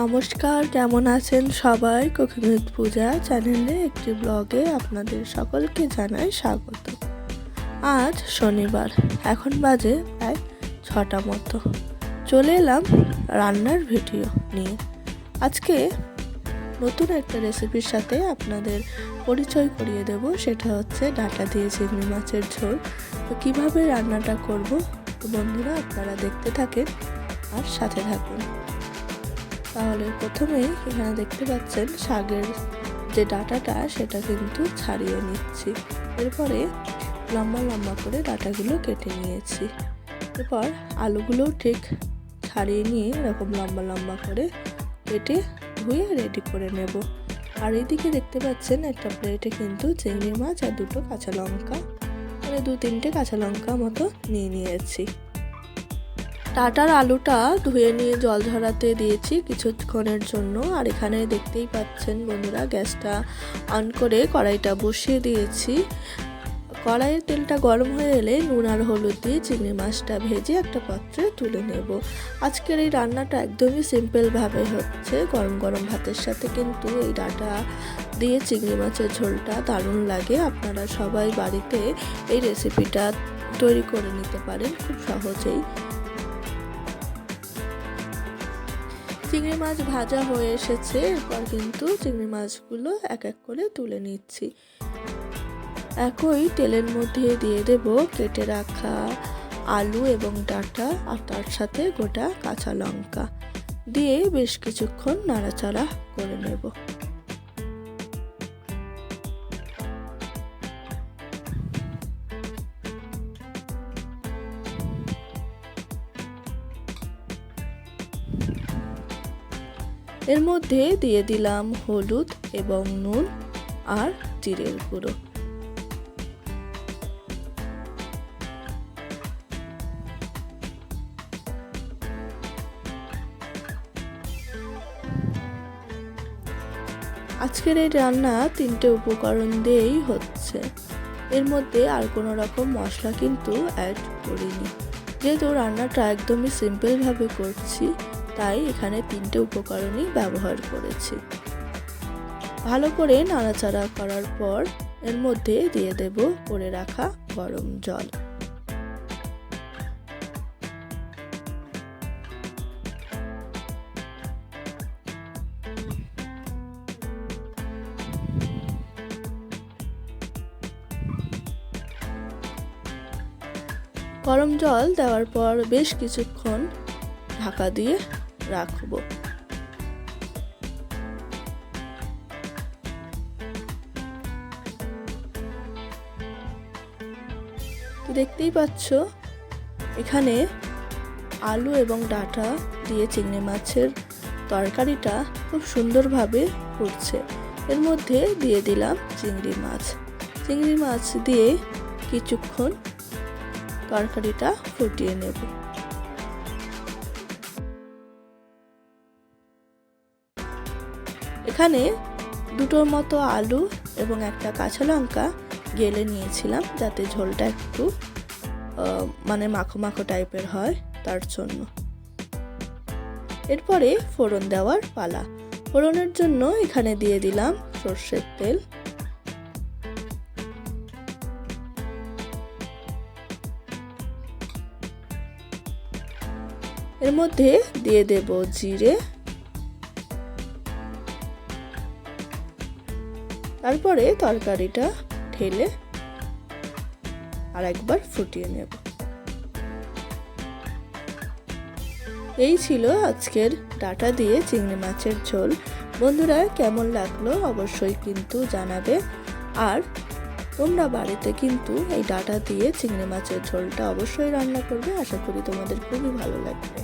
নমস্কার, কেমন আছেন সবাই? কুকিং উইথ পূজা চ্যানেলে একটি ব্লগে আপনাদের সকলকে জানাই স্বাগত। আজ শনিবার, এখন বাজে প্রায় 6টা মতো। চলে এলাম রান্নার ভিডিও নিয়ে। আজকে নতুন একটা রেসিপির সাথে আপনাদের পরিচয় করিয়ে দেব, সেটা হচ্ছে ডাঁটা দিয়ে চিংড়ি মাছের ঝোল। তো কীভাবে রান্নাটা করব, তো বন্ধুরা আপনারা দেখতে থাকেন আর সাথে থাকুন। তাহলে প্রথমেই এখানে দেখতে পাচ্ছেন শাকের যে ডাঁটাটা সেটা কিন্তু ছাড়িয়ে নিচ্ছি। এরপরে লম্বা লম্বা করে ডাঁটাগুলো কেটে নিয়েছি। এরপর আলুগুলোও ঠিক ছাড়িয়ে নিয়ে এরকম লম্বা লম্বা করে কেটে ধুয়ে রেডি করে নেব। আর এইদিকে দেখতে পাচ্ছেন একটা প্লেটে কিন্তু চিংড়ি মাছ আর দুটো কাঁচা লঙ্কা, মানে 2-3টে কাঁচা লঙ্কা মতো নিয়ে নিয়েছি। ডাঁটার আলুটা ধুয়ে নিয়ে জল ঝরাতে দিয়েছি কিছুক্ষণের জন্য। আর এখানে দেখতেই পাচ্ছেন বন্ধুরা, গ্যাসটা অন করে কড়াইটা বসিয়ে দিয়েছি। কড়াইয়ের তেলটা গরম হয়ে এলে নুন আর হলুদ দিয়ে চিংড়ি মাছটা ভেজে একটা পাত্রে তুলে নেব। আজকের এই রান্নাটা একদমই সিম্পলভাবে হচ্ছে। গরম গরম ভাতের সাথে কিন্তু এই ডাঁটা দিয়ে চিংড়ি মাছের ঝোলটা দারুণ লাগে। আপনারা সবাই বাড়িতে এই রেসিপিটা তৈরি করে নিতে পারেন খুব সহজেই। চিংড়ি মাছ ভাজা হয়ে এসেছে। এরপর কিন্তু চিংড়ি মাছগুলো এক এক করে তুলে নিচ্ছি। একই তেলের মধ্যে দিয়ে দেব কেটে রাখা আলু এবং ডাঁটা, আর তার সাথে গোটা কাঁচা লঙ্কা দিয়ে বেশ কিছুক্ষণ নাড়াচাড়া করে নেব। এর মধ্যে দিয়ে দিলাম হলুদ এবং নুন আর জিরের গুঁড়ো। আজকের এই রান্না 3টে উপকরণ দিয়েই হচ্ছে। এর মধ্যে আর কোনো রকম মশলা কিন্তু অ্যাড করিনি। যেহেতু রান্নাটা একদমই সিম্পলভাবে করছি, তাই এখানে 3টে উপকরণই ব্যবহার করেছি। ভালো করে নাড়াচাড়া করার পর এর মধ্যে দিয়ে দেব করে রাখা গরম জল। গরম জল দেওয়ার পর বেশ কিছুক্ষণ ঢাকা দিয়ে রাখবো। দেখতেই পাচ্ছ এখানে আলু এবং ডাঁটা দিয়ে চিংড়ি মাছের তরকারিটা খুব সুন্দরভাবে ফুটছে। এর মধ্যে দিয়ে দিলাম চিংড়ি মাছ দিয়ে কিছুক্ষণ তরকারিটা ফুটিয়ে নেব। এখানে দুটোর মতো আলু এবং একটা কাঁচা লঙ্কা গেলে নিয়েছিলাম, যাতে ঝোলটা একটু মানে মাখো মাখো টাইপের হয়, তার জন্য। এরপরে ফোড়ন দেওয়ার পালা। ফোড়নের জন্য এখানে দিয়ে দিলাম সর্ষের তেল, এর মধ্যে দিয়ে দেব জিরে, তারপরে তরকারিটা ঢেলে আর একবার ফুটিয়ে নেব। এই ছিল আজকের ডাঁটা দিয়ে চিংড়ি মাছের ঝোল। বন্ধুরা, কেমন লাগলো অবশ্যই কিন্তু জানাবে। আর তোমরা বাড়িতে কিন্তু এই ডাঁটা দিয়ে চিংড়ি মাছের ঝোলটা অবশ্যই রান্না করবে। আশা করি তোমাদের খুবই ভালো লাগবে।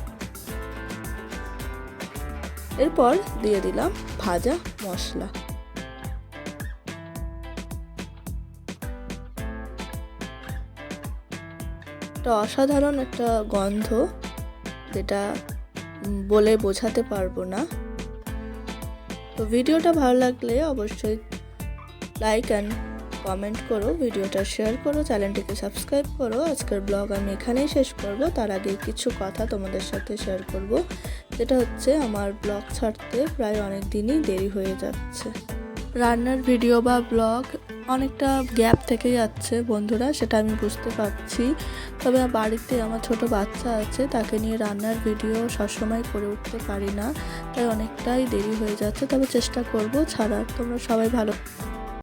এরপর দিয়ে দিলাম ভাজা মশলা। একটা অসাধারণ একটা গন্ধ, যেটা বলে বোঝাতে পারবো না। তো ভিডিওটা ভালো লাগলে অবশ্যই লাইক অ্যান্ড কমেন্ট করো, ভিডিওটা শেয়ার করো, চ্যানেলটিকে সাবস্ক্রাইব করো। আজকের ব্লগ আমি এখানেই শেষ করব। তার আগে কিছু কথা তোমাদের সাথে শেয়ার করব, যেটা হচ্ছে আমার ব্লগ ছাড়তে প্রায় অনেক দিনই দেরি হয়ে যাচ্ছে। রান্নার ভিডিও বা ব্লগ অনেকটা গ্যাপ থেকে যাচ্ছে বন্ধুরা, সেটা আমি বুঝতে পারছি। তবে বাড়িতে আমার ছোট বাচ্চা আছে, তাকে নিয়ে রান্নার ভিডিও সবসময় করে উঠতে পারি না, তাই অনেকটাই দেরি হয়ে যাচ্ছে। তবে চেষ্টা করব ছাড়ার। তোমরা সবাই ভালো